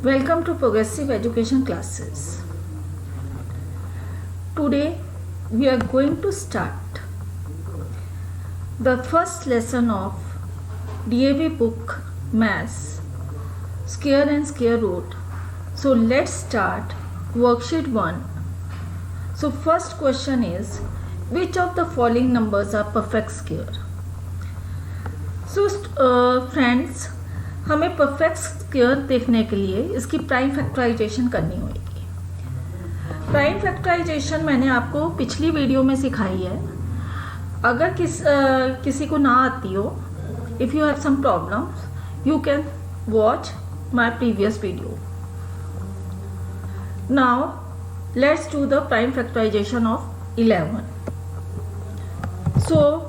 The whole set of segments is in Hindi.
Welcome to Progressive Education Classes. Today we are going to start the first lesson of DAV book Maths Square and Square Root. So let's start worksheet 1. So first question is, which of the following numbers are perfect square? So friends, हमें परफेक्ट स्क्वायर देखने के लिए इसकी प्राइम फैक्टराइजेशन करनी होगी। प्राइम फैक्टराइजेशन मैंने आपको पिछली वीडियो में सिखाई है। अगर किसी को ना आती हो, if you have some problems, you can watch my previous video. Now let's do the prime factorisation of 11। So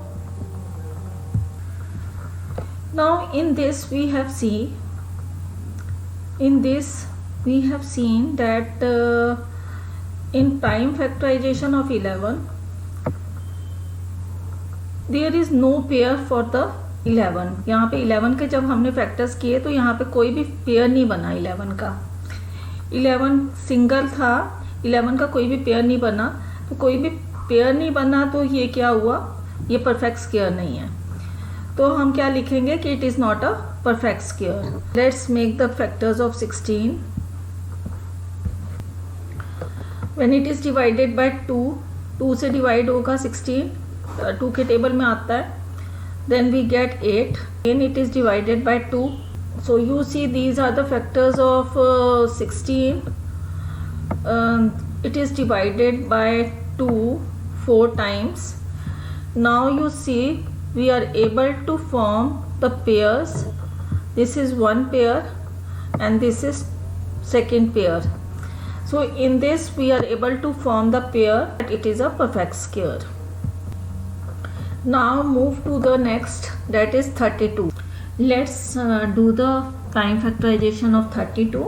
now in this we have seen that in prime factorization of 11 there is no pair for the 11। यहाँ पे 11 के जब हमने फैक्टर्स किए तो यहाँ पे कोई भी पेयर नहीं बना 11 का। 11 सिंगल था, 11 का कोई भी पेयर नहीं बना। तो कोई भी पेयर नहीं बना तो ये क्या हुआ, ये परफेक्ट स्क्वायर नहीं है। तो हम क्या लिखेंगे कि it is not a perfect square. Let's make the factors of 16। When it is divided by 2 से डिवाइड होगा 16, 2 के टेबल में आता है। Then we get 8। Then it is divided by 2। So you see these are the factors of 16। It is divided by 2 4 times. Now you see we are able to form the pairs. This is one pair and this is second pair. So in this we are able to form the pair that it is a perfect square. Now move to the next, that is 32. Let's do the prime factorization of 32.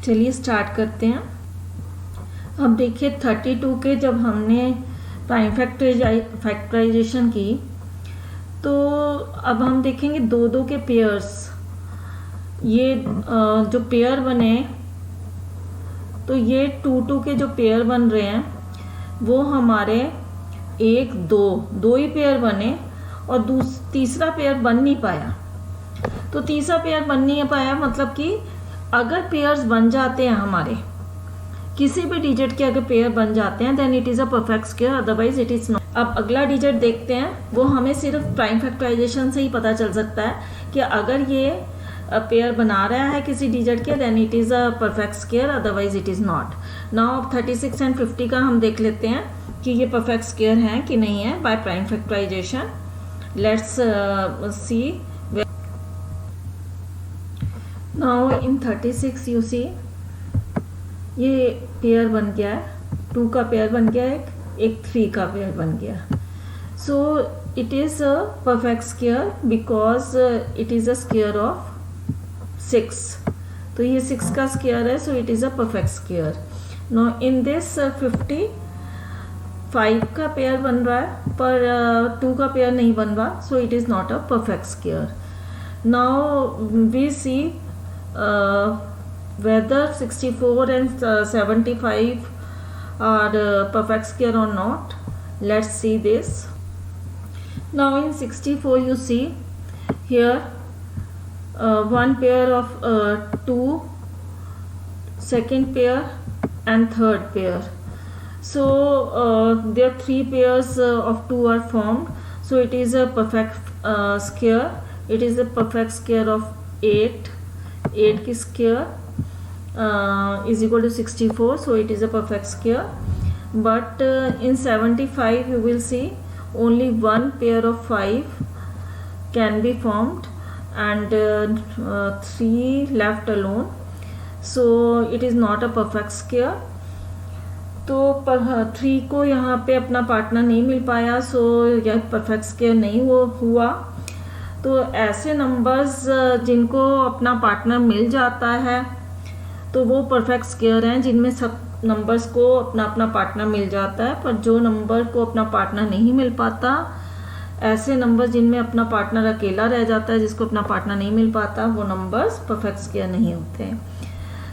चलिए स्टार्ट करते हैं। अब देखिए 32 के जब हमने प्राइम फैक्टराइजेशन की तो अब हम देखेंगे दो के पेयर्स। ये जो पेयर बने तो ये 2 के जो पेयर बन रहे हैं वो हमारे 1 2 ही पेयर बने और तीसरा पेयर बन नहीं पाया। तो तीसरा पेयर बन नहीं पाया मतलब कि अगर पेयर्स बन जाते हैं, हमारे किसी भी डिजिट के अगर पेयर बन जाते हैं then it is a perfect square, otherwise it is not. अब अगला डिजिट देखते हैं, वो हमें सिर्फ प्राइम फैक्टराइजेशन से ही पता चल सकता है कि अगर ये पेयर बना रहा है किसी डिजिट के then it is a perfect square, otherwise it is not. Now अब 36 एंड 50 का हम देख लेते हैं कि ये परफेक्ट स्क्वायर है कि नहीं है by prime factorization. Let's see. Now in 36 you see ये पेयर बन गया है, 2 का पेयर बन गया है, एक 3 का पेयर बन गया। सो it is a perfect square because it is a square of 6। तो ये 6 का स्क्वायर है, सो it is a perfect square. No in this 55 का पेयर बन रहा है पर 2 का पेयर नहीं बन रहा, so it is not a perfect square. Now we see whether 64 and 75 are perfect square or not. Let's see this. Now in 64 you see here one pair of 2, second pair and third pair. So there 3 pairs of 2 are formed, so it is a perfect square. It is a perfect square of 8 की square is equal to 64, so it is a perfect square. But in 75 you will see only one pair of 5 can be formed and 3 left alone, so it is not a perfect square. तो 3 को यहाँ पे अपना पार्टनर नहीं मिल पाया, सो यह परफेक्ट स्क्वायर नहीं हुआ। तो ऐसे नंबर्स जिनको अपना पार्टनर मिल जाता है तो वो परफेक्ट स्क्वायर हैं, जिनमें सब नंबर्स को अपना अपना पार्टनर मिल जाता है। पर जो नंबर को अपना पार्टनर नहीं मिल पाता, ऐसे नंबर जिनमें अपना पार्टनर अकेला रह जाता है, जिसको अपना पार्टनर नहीं मिल पाता, वो नंबर्स परफेक्ट स्क्वायर नहीं होते हैं।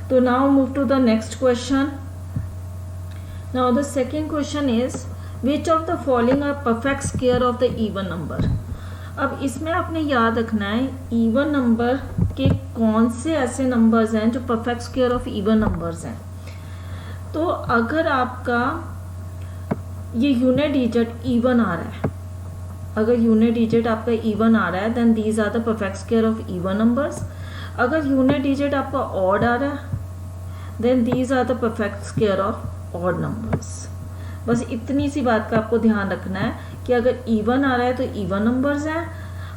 तो now move to the next question. Now the second question is which of the following are perfect square of the even number. अब इसमें आपने याद रखना है इवन नंबर के कौन से ऐसे नंबर्स हैं जो perfect square of even numbers हैं। तो अगर आपका ये यूनिट डिजिट इवन आ रहा है, अगर यूनिट डिजिट आपका इवन आ रहा है then these are the perfect square of even numbers. अगर यूनिट डिजिट आपका ऑड आ रहा है then these are the perfect square of odd numbers. बस इतनी सी बात का आपको ध्यान रखना है कि अगर इवन आ रहा है तो इवन नंबर्स हैं,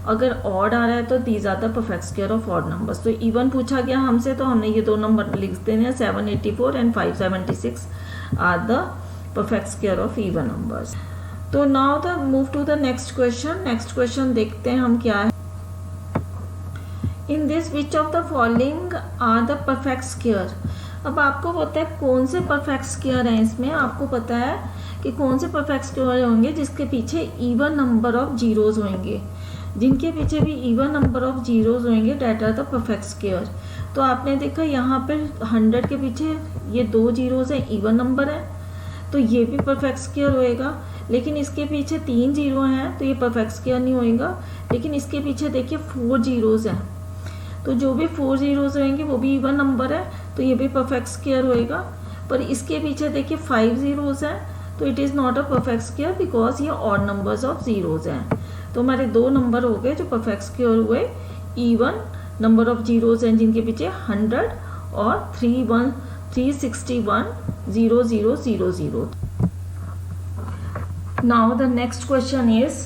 अगर ऑड आ रहा है तो these are the perfect square of odd numbers. तो इवन पूछा गया हमसे तो हमने ये दो नंबर लिख देने हैं, 784 and 576 are the perfect square of even numbers. तो now the move to the next question. Next question देखते हैं हम क्या है। In this which of the following are the perfect square. अब आपको पता है कौन से परफेक्ट स्क्वायर हैं, इसमें आपको पता है कि कौन से परफेक्ट स्क्वायर होंगे जिसके पीछे इवन नंबर ऑफ जीरोज होंगे, जिनके पीछे भी इवन नंबर ऑफ जीरोज होंगे that are the perfect square. तो आपने देखा यहाँ पर 100 के पीछे ये 2 जीरोज हैं, इवन नंबर है, तो ये भी परफेक्ट स्क्वायर होएगा। लेकिन इसके पीछे 3 जीरो हैं तो ये परफेक्ट स्क्वायर नहीं होएगा। लेकिन इसके पीछे देखिए 4 जीरोज हैं, तो जो भी 4 जीरोज होंगे वो भी इवन नंबर है, तो ये भी परफेक्ट स्क्वायर होएगा। पर इसके पीछे देखिए 5 जीरोज हैं, तो it is not a perfect square because ये ऑड नंबर्स ऑफ जीरोज हैं। तो हमारे 2 नंबर हो गए जो परफेक्ट स्क्वायर हुए, इवन नंबर ऑफ जीरोज हैं जिनके पीछे 100 और 361 0 0 0 0। Now the next question is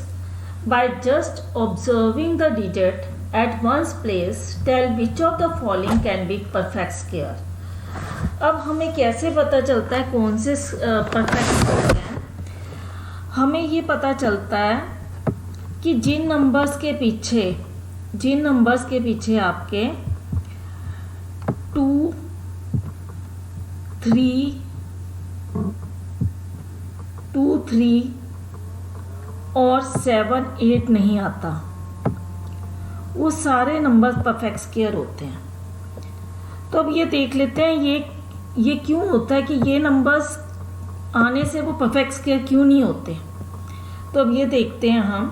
by just observing the digit at one's place tell which of the following can be perfect square। अब हमें कैसे पता चलता है कौन से परफेक्ट स्क्वायर हैं। हमें ये पता चलता है कि जिन नंबर्स के पीछे आपके 2 3 और 7 8 नहीं आता, वो सारे नंबर परफेक्ट स्क्वायर होते हैं। तो अब ये देख लेते हैं ये क्यों होता है कि ये नंबर्स आने से वो परफेक्ट स्क्वायर क्यों नहीं होते। तो अब ये देखते हैं हम।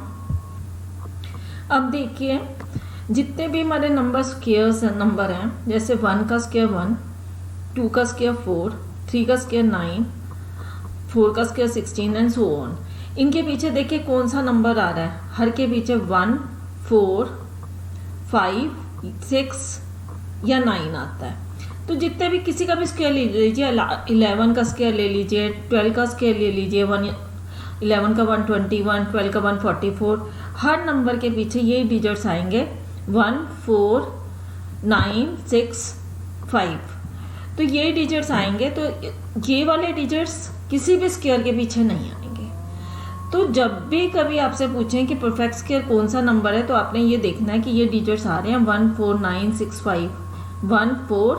अब देखिए जितने भी हमारे नंबर हैं जैसे 1 का स्क्वायर 1, 2 का स्क्वायर 4, 3 का स्क्वायर 9, 4 का स्क्वायर 16 एंड सो ऑन। इनके पीछे देखिए कौन सा नंबर आ रहा है, हर के पीछे 1 4 5 6 या 9 आता है। तो जितने भी किसी का भी स्क्वायर ले लीजिए, 11 का स्क्वायर ले लीजिए, 12 का स्क्वायर ले लीजिए, 11 का 121, 12 का 144, हर नंबर के पीछे ये डिजिट्स आएंगे 1 4 9 6 5। तो ये डिजिट्स आएंगे, तो ये वाले डिजिट्स किसी भी स्क्वायर के पीछे नहीं आएंगे। तो जब भी कभी आपसे पूछें कि परफेक्ट स्क्वायर कौन सा नंबर है तो आपने ये देखना है कि ये डिजिट्स आ रहे हैं 1 4 9 6 5, 1 4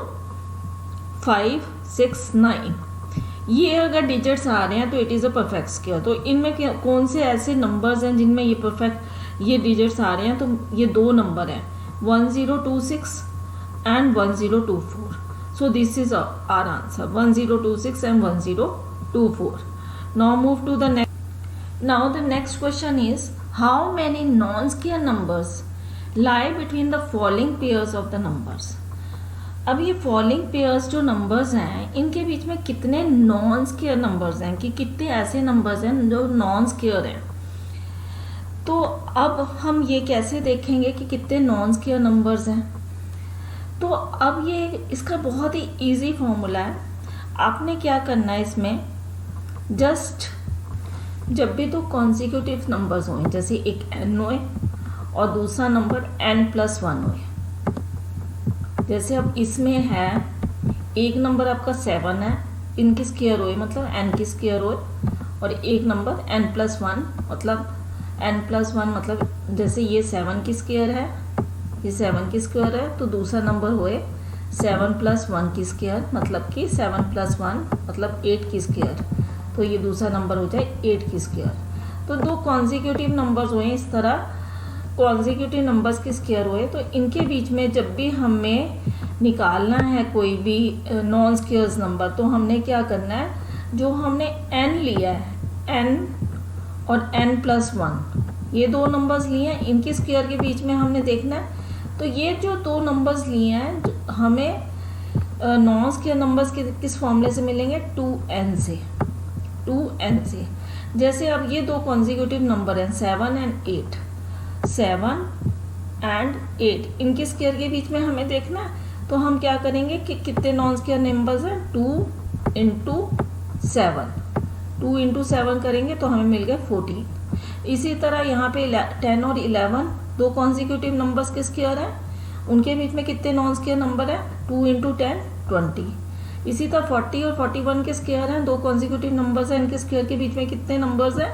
5 6 9। ये अगर डिजिट्स आ रहे हैं तो it is a perfect square. तो इनमें कौन से ऐसे नंबर्स हैं जिनमें ये डिजिट्स आ रहे हैं, तो ये 2 नंबर हैं 1026 and 1024। So this is our answer 1026 and 1024. Now move to the next. Now the next question is how many non-square numbers lie between the following pairs of the numbers। अब ये फॉलोइंग पेयर्स जो नंबर्स हैं इनके बीच में कितने नॉन स्क्वायर नंबर्स हैं, कि कितने ऐसे नंबर्स हैं जो नॉन स्क्वायर हैं। तो अब हम ये कैसे देखेंगे कि कितने नॉन स्क्वायर नंबर्स हैं। तो अब ये इसका बहुत ही इजी फॉर्मूला है। आपने क्या करना है इसमें, जस्ट जब भी 2 कॉन्सिक्यूटिव नंबर्स हों, जैसे एक n होए और दूसरा नंबर n+1 होए, जैसे अब इसमें है एक नंबर आपका 7 है, इनकी स्क्वायर होए मतलब n की स्क्वायर होए, और एक नंबर n+1 मतलब n+1 मतलब जैसे ये 7 की स्क्वायर है, ये 7 की स्क्वायर है, तो दूसरा नंबर होए 7+1 की स्क्वायर मतलब कि 7+1 मतलब 8 की स्क्वायर, तो ये दूसरा नंबर हो जाए 8 की स्क्वायर। तो दो कॉन्जिक्यूटिव नंबर्स हुए इस तरह, कॉन्जिक्यूटिव नंबर्स के स्क्वायर हुए, तो इनके बीच में जब भी हमें निकालना है कोई भी नॉन स्क्वायर्स नंबर, तो हमने क्या करना है, जो हमने n लिया है, n और n+1, ये दो नंबर्स लिए हैं, इनके स्क्वायर के बीच में हमने देखना है। तो ये जो दो नंबर्स लिए हैं हमें नॉन स्क्वायर नंबर्स के किस फॉर्मूले से मिलेंगे, 2n से, 2n से। जैसे अब ये दो कॉन्जिक्यूटिव नंबर हैं 7 and 8, 7 and 8, इनके स्क्वायर के बीच में हमें देखना है। तो हम क्या करेंगे कि कितने नॉन स्क्वायर नंबर्स हैं, 2 into 7, 2 into 7 करेंगे तो हमें मिल गए 14। इसी तरह यहाँ पे 10 और 11 दो कॉन्जिक्यूटिव नंबर्स के स्क्वायर हैं, उनके बीच में कितने नॉन स्क्वायर नंबर हैं, 2 into 10, 20। इसी तरह 40 और 41 के स्क्वायर हैं, दो कॉन्जिक्यूटिव नंबर्स हैं, इनके स्क्वायर के बीच में कितने नंबर्स हैं,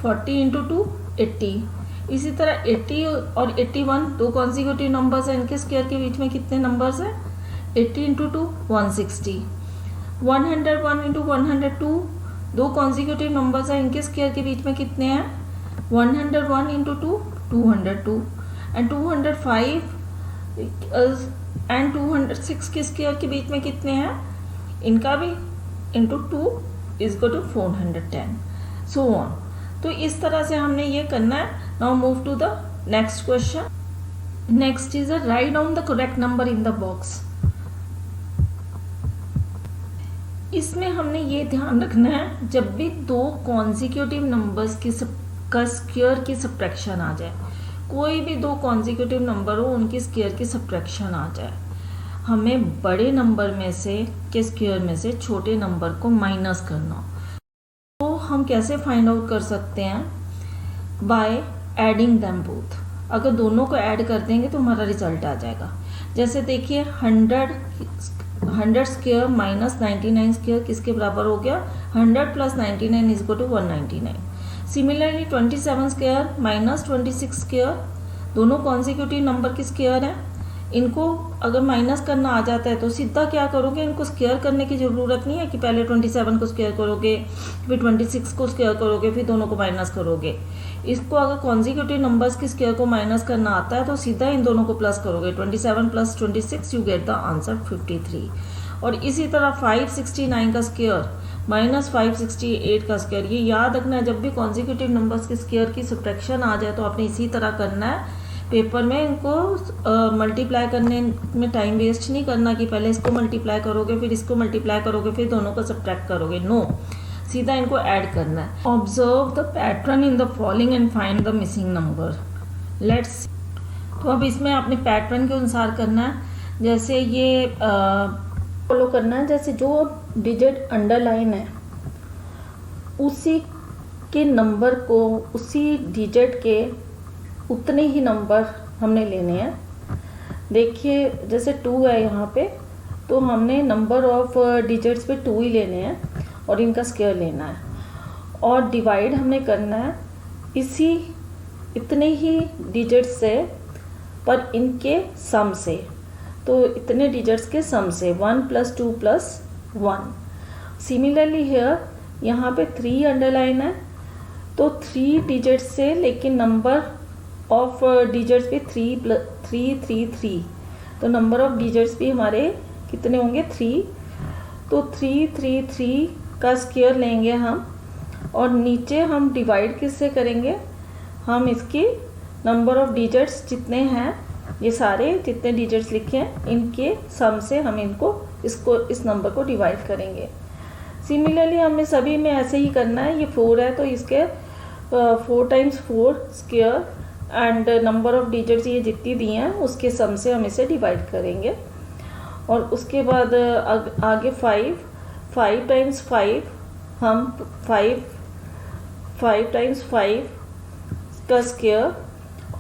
40 into 2, 80। इसी तरह 80 और 81 दो कॉन्जिक्यूटिव नंबर्स हैं, इनके स्क्वायर के बीच में कितने नंबर्स हैं, 80 into 2, 160। 101 into 102 दो कॉन्जिक्यूटिव नंबर्स हैं, इनके स्क्वायर के बीच में कितने हैं, 101 into 2, 202। एंड 205 एंड 206 के स्क्वायर के बीच में कितने हैं, इनका भी इंटू 2 = 410, सो ऑन। तो इस तरह से हमने ये करना है। Now move to the next question. Next is write down the correct number in the box. इसमें हमने ये ध्यान रखना है, जब भी दो कॉन्जिक्यूटिव नंबर्स का स्क्वायर की सब्ट्रैक्शन आ जाए, कोई भी दो कॉन्जिक्यूटिव नंबर हो उनकी स्क्वायर की सब्ट्रैक्शन आ जाए, हमें बड़े नंबर में से के स्क्वायर में से छोटे नंबर को माइनस करना हो, तो हम कैसे फाइंड आउट कर सकते हैं, बाय एडिंग दैम बोथ। अगर दोनों को ऐड कर देंगे तो हमारा रिजल्ट आ जाएगा। जैसे देखिए 100 स्क्वायर माइनस 99 स्क्वायर किसके बराबर हो गया, 100 + 99 = 199। सिमिलरली 27 स्क्वायर माइनस 26 स्क्वायर दोनों कॉन्जिक्यूटिव नंबर के स्क्वायर हैं, इनको अगर माइनस करना आ जाता है तो सीधा क्या करोगे, इनको स्क्वायर करने की ज़रूरत नहीं है कि पहले 27 को स्क्वायर करोगे, फिर 26 को स्क्वायर करोगे, फिर दोनों को माइनस करोगे। इसको अगर कॉन्जिक्यूटिव नंबर्स के स्क्वायर को माइनस करना आता है तो सीधा इन दोनों को प्लस करोगे, 27 + 26 यू गेट द आंसर 53। और इसी तरह 569 का स्क्वायर माइनस 568 का स्क्वायर, ये याद रखना है, जब भी कॉन्जिक्यूटिव नंबर्स के स्क्वायर की सब्ट्रैक्शन आ जाए तो आपने इसी तरह करना है। पेपर में इनको मल्टीप्लाई करने में टाइम वेस्ट नहीं करना कि पहले इसको मल्टीप्लाई करोगे फिर इसको मल्टीप्लाई करोगे फिर दोनों को सब्ट्रैक्ट करोगे, नो, सीधा इनको ऐड करना है। Observe the pattern in the following and find the missing number. Let's, तो अब इसमें अपने पैटर्न के अनुसार करना है। जैसे ये फॉलो करना है, जैसे जो डिजिट अंडरलाइन है उसी के नंबर को, उसी डिजिट के उतने ही नंबर हमने लेने हैं। देखिए जैसे 2 है यहाँ पे, तो हमने नंबर ऑफ डिजिट्स पे 2 ही लेने हैं और इनका स्क्वायर लेना है, और डिवाइड हमने करना है इसी इतने ही डिजिट्स से पर इनके सम से, तो इतने डिजिट्स के सम से 1 + 2 + 1। सिमिलरली हियर यहाँ पे 3 अंडरलाइन है, तो 3 डिजिट्स से, लेकिन नंबर ऑफ डिजिट्स भी 3, तो नंबर ऑफ डिजिट्स भी हमारे कितने होंगे, 3। तो 3 का स्क्वायर लेंगे हम, और नीचे हम डिवाइड किससे करेंगे, हम इसकी नंबर ऑफ डिजिट्स जितने हैं, ये सारे जितने डिजिट्स लिखे हैं इनके सम से हम इस नंबर को डिवाइड करेंगे। सिमिलरली हमें सभी में ऐसे ही करना है। ये 4 है तो इसके 4 × 4 square and number of digits ये जितनी दी हैं उसके सम से हम इसे डिवाइड करेंगे। और उसके बाद आगे 5 × 5 हम 5 × 5 का स्क्वायर,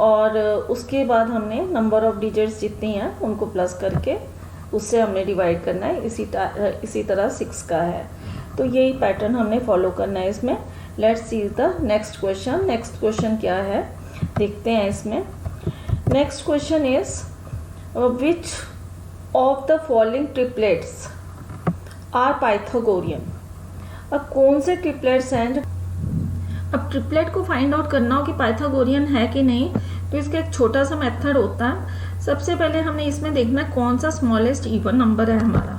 और उसके बाद हमने नंबर ऑफ डिजिट्स जितनी हैं उनको प्लस करके उससे हमने डिवाइड करना है। इसी तरह 6 का है, तो यही पैटर्न हमने फॉलो करना है इसमें। Let's see the next question. Next question क्या है देखते हैं इसमें। Next question is which of the following triplets are Pythagorean. अब कौन से ट्रिपलेट्स हैं जो अब ट्रिपलेट को फाइंड आउट करना हो कि पाइथागोरियन है कि नहीं, तो इसका एक छोटा सा मेथड होता है। सबसे पहले हमने इसमें देखना है कौन सा स्मॉलेस्ट इवन नंबर है हमारा।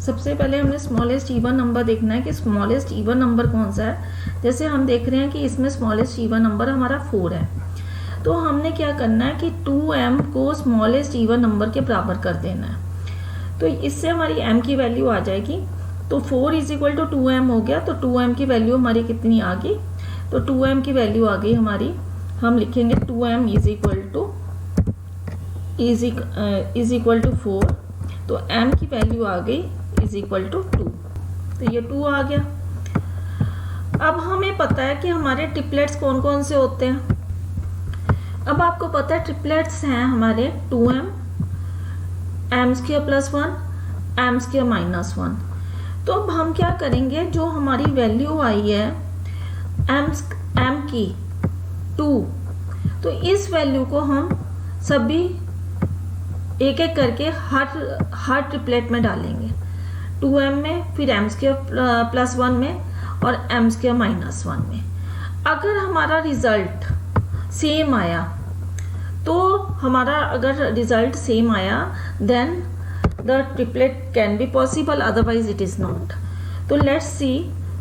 सबसे पहले हमने स्मॉलेस्ट इवन नंबर देखना है कि स्मॉलेस्ट इवन नंबर कौन सा है। जैसे हम देख रहे हैं कि इसमें स्मॉलेस्ट इवन नंबर हमारा 4 है, तो हमने क्या करना है कि 2m को स्मॉलेस्ट इवन नंबर के बराबर कर देना है। तो इससे हमारी m की वैल्यू आ जाएगी। तो 4 इज इक्वल टू 2m हो गया, तो 2m की वैल्यू हमारी कितनी आ गई, तो 2m की वैल्यू आ गई हमारी, हम लिखेंगे 2m इज इक्वल टू 4, तो m की वैल्यू आ गई इज इक्वल टू 2, तो ये 2 आ गया। अब हमें पता है कि हमारे ट्रिपलेट्स कौन कौन से होते हैं। अब आपको पता है ट्रिपलेट्स हैं हमारे 2m, m² + 1, m² - 1। तो अब हम क्या करेंगे, जो हमारी वैल्यू आई है m की 2, तो इस वैल्यू को हम सभी एक एक करके हर ट्रिपलेट में डालेंगे, 2m में, फिर m² + 1 में और m² - 1 में। अगर हमारा रिजल्ट सेम आया, तो हमारा अगर रिजल्ट सेम आया then the triplet can be possible, otherwise it is not. तो लेट्स सी,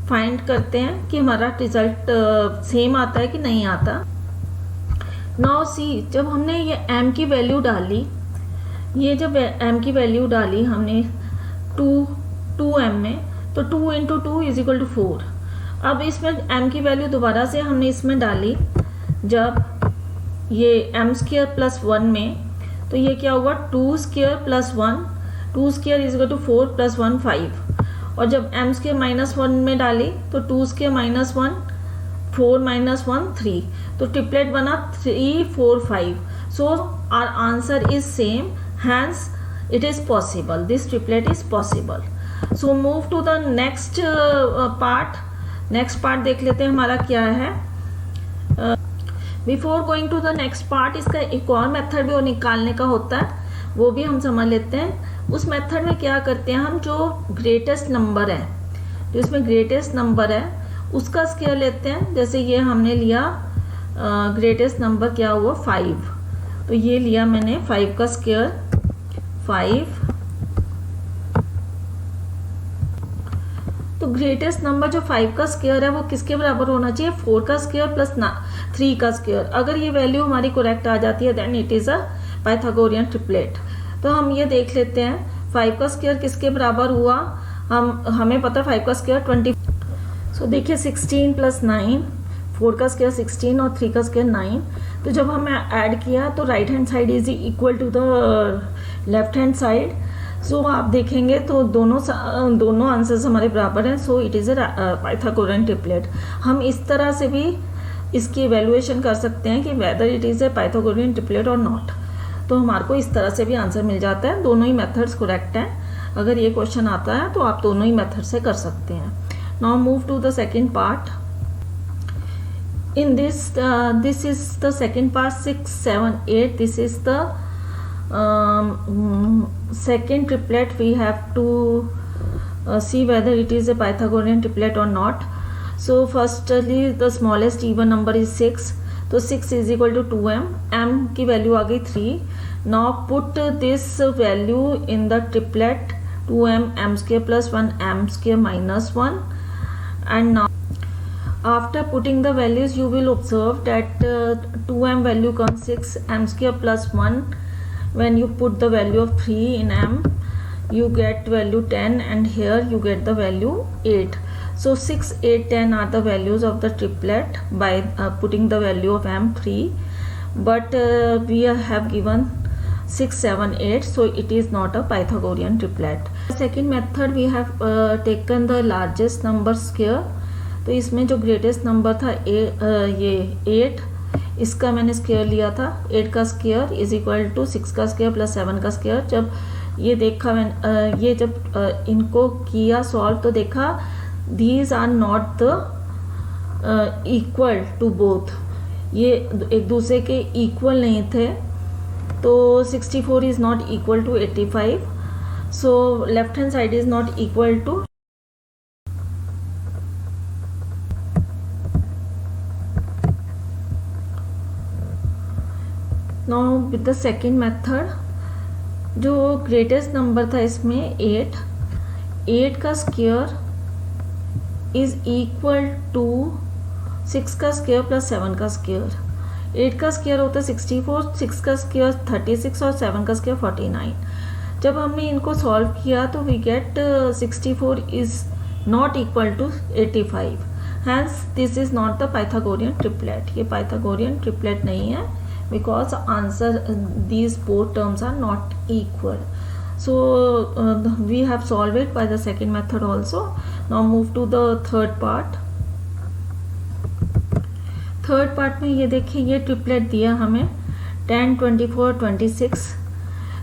फाइंड करते हैं कि हमारा रिजल्ट सेम आता है कि नहीं आता। नाउ सी, जब हमने ये m की वैल्यू डाली, ये जब m की वैल्यू डाली हमने 2m में, तो 2 × 2 = 4। अब इसमें m की वैल्यू दोबारा से हमने इसमें डाली, जब ये m² + 1 में, तो ये क्या हुआ 2² + 1, 2² = 4 + 1 5। और जब m² - 1 में डाली, तो 2² - 1 4 - 1 3, तो ट्रिपलेट बना 3 4 5। So our answer is same, hence it is possible, this triplet is possible. So move to the next part. next part देख लेते हैं हमारा क्या है। Before going to the next part, इसका एक और मेथड भी और निकालने का होता है, वो भी हम समझ लेते हैं। उस मेथड में क्या करते हैं हम, जो ग्रेटेस्ट नंबर है, जो इसमें ग्रेटेस्ट नंबर है उसका स्क्वायर लेते हैं। जैसे ये हमने लिया ग्रेटेस्ट नंबर क्या हुआ 5, तो ये लिया मैंने 5 का स्क्वायर 5। तो ग्रेटेस्ट नंबर जो 5 का स्क्वायर है वो किसके बराबर होना चाहिए, 4 का स्क्वायर प्लस 3 का स्क्वायर। अगर ये वैल्यू हमारी करेक्ट आ जाती है then it is a Pythagorean triplet. तो हम ये देख लेते हैं 5 का स्क्वायर किसके बराबर हुआ, हमें पता 5 का स्क्वायर 20। सो देखिए 16 + 9, 4 का स्क्वायर 16 और 3 का स्क्वायर 9। तो जब हमने ऐड किया तो right hand side is equal to the left hand side. So आप देखेंगे तो दोनों आंसर्स हमारे बराबर हैं। So it is a Pythagorean triplet. हम इस तरह से भी इसकी इवेल्युएशन कर सकते हैं कि whether it is a Pythagorean triplet और नॉट। तो हमारे को इस तरह से भी आंसर मिल जाता है। दोनों ही मेथड्स करेक्ट हैं। अगर ये क्वेश्चन आता है तो आप दोनों ही मेथड से कर सकते हैं। Now move to the second part. In this is the second part, 6 7 8. This is the second triplet. We have to see whether it is a Pythagorean triplet or not. So firstly the smallest even number is 6. तो 6 is equal to 2m. m की वैल्यू आ गई 3. Now put this value in the triplet 2m m² + 1 m² - 1. And now after putting the values you will observe that 2m value comes 6, m² + 1. When you put the value of 3 in m you get value 10 and here you get the value 8. So 6 8 10 are the values of the triplet by putting the value of m 3, but we have given 6 7 8, so it is not a Pythagorean triplet. Second method we have taken the largest number square. तो इसमें जो ग्रेटेस्ट नंबर था ये 8, इसका मैंने स्क्वायर लिया था। 8 का स्क्वायर इज इक्वल टू 6 का स्क्वायर प्लस 7 का स्क्वायर। जब ये देखा मैंने ये जब इनको किया सॉल्व तो देखा these are not the equal to both, ये एक दूसरे के इक्वल नहीं थे। तो 64 is not equal to 85, so left hand side is not equal to now with the second method, जो ग्रेटेस्ट नंबर था इसमें 8 का स्क्वायर इज इक्वल टू 6 का स्क्वायर प्लस 7 का स्क्वायर। 8 का स्क्वायर होता है 64, 6 का स्क्वायर 36 और 7 का स्क्वायर 49। जब हमने इनको सॉल्व किया तो we get 64 is not equal to 85, hence this is not the Pythagorean triplet. ये पाइथागोरियन ट्रिपलेट नहीं है, because answer these both terms are not equal. So we have solved it by the second method also. Now move to the third part. Third part में ये देखिए, ये ट्रिपलेट दिया हमें 10, 24, 26।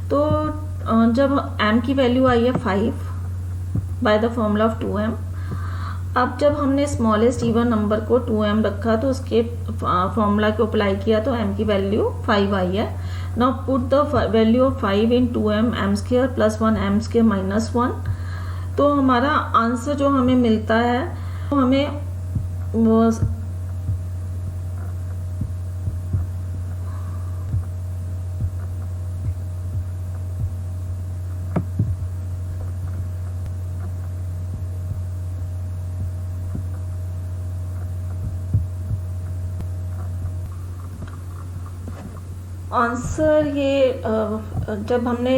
तो जब m की वैल्यू आई है 5 by the formula of 2m, अब जब हमने स्मॉलेस्ट इवन नंबर को 2m रखा तो उसके फॉर्मूला को अप्लाई किया तो m की वैल्यू 5 आई है। Now put the value of 5 in 2m m square plus 1 m square minus 1। तो हमारा आंसर जो हमें मिलता है तो हमें वो आंसर ये जब हमने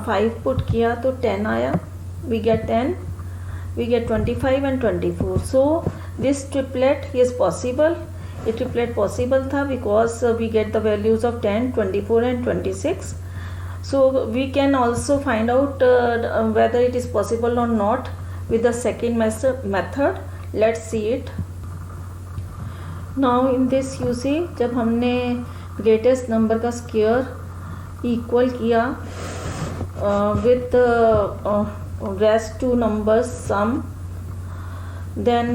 5 पुट किया तो 10 आया, we get 10, we get 25 and 24। So this triplet is possible. ये ट्रिपलेट पॉसिबल था because we get the values of 10, 24 and 26। So we can also find out whether it is possible और not with the second method. Let's see it. Now in this you see, जब हमने ग्रेटेस्ट नंबर का स्क्वायर इक्वल किया with rest two numbers sum, then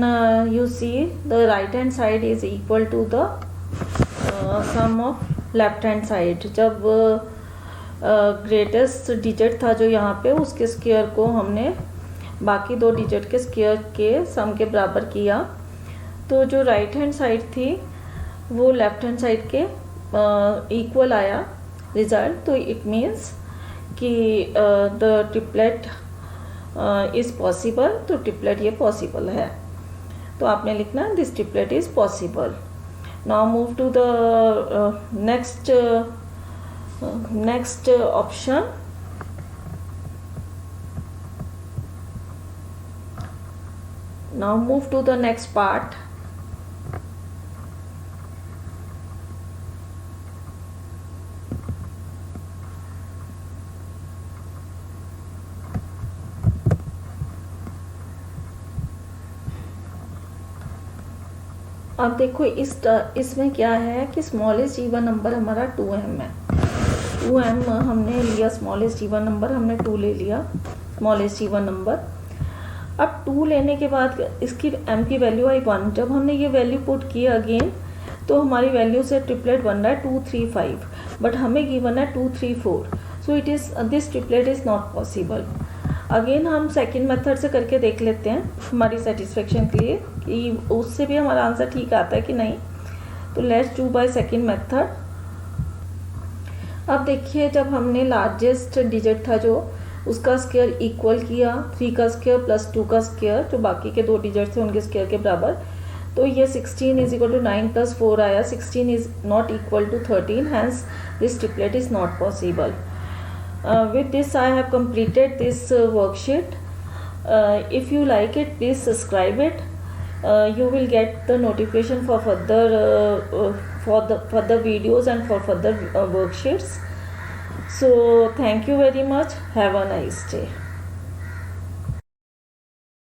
you see the right hand side is equal to the sum of left hand side. जब ग्रेटेस्ट डिजिट था जो यहाँ पे, उसके स्क्वायर को हमने बाकी दो डिजिट के स्क्वायर के सम के बराबर किया, तो जो राइट हैंड साइड थी वो लेफ्ट हैंड साइड के इक्वल आया रिजल्ट। तो इट मीन्स कि द ट्रिपलेट इज़ पॉसिबल। तो ट्रिपलेट ये पॉसिबल है, तो आपने लिखना this triplet is possible. Now move to the next option. Now move to the next part. अब देखो इसमें क्या है कि स्मॉलेस्ट इवन नंबर हमारा 2m है। 2m हमने लिया, स्मॉलेस्ट इवन नंबर हमने 2 ले लिया, स्मॉलेस्ट इवन नंबर। अब 2 लेने के बाद इसकी m की वैल्यू आई 1। जब हमने ये वैल्यू पुट की अगेन, तो हमारी वैल्यू से ट्रिपलेट बन रहा है 2, 3, 5, बट हमें गिवन है 2, 3, 4। सो it is this triplet is not possible. Again हम सेकंड मेथड से करके देख लेते हैं हमारी सेटिस्फेक्शन के लिए कि उससे भी हमारा आंसर ठीक आता है कि नहीं। तो let's do by second method. अब देखिए, जब हमने लार्जेस्ट डिजिट था जो, उसका स्क्वायर इक्वल किया 3 का स्क्वायर प्लस 2 का स्क्वायर, जो बाकी के दो डिजिट थे उनके स्क्वायर के बराबर, तो ये 16 इज इक्वल टू 9 प्लस 4 आया। 16 is not equal to 13, hence this triplet is not possible. With this I have completed this worksheet. If you like it, please subscribe it. You will get the notification for further videos and for further worksheets. So thank you very much. Have a nice day.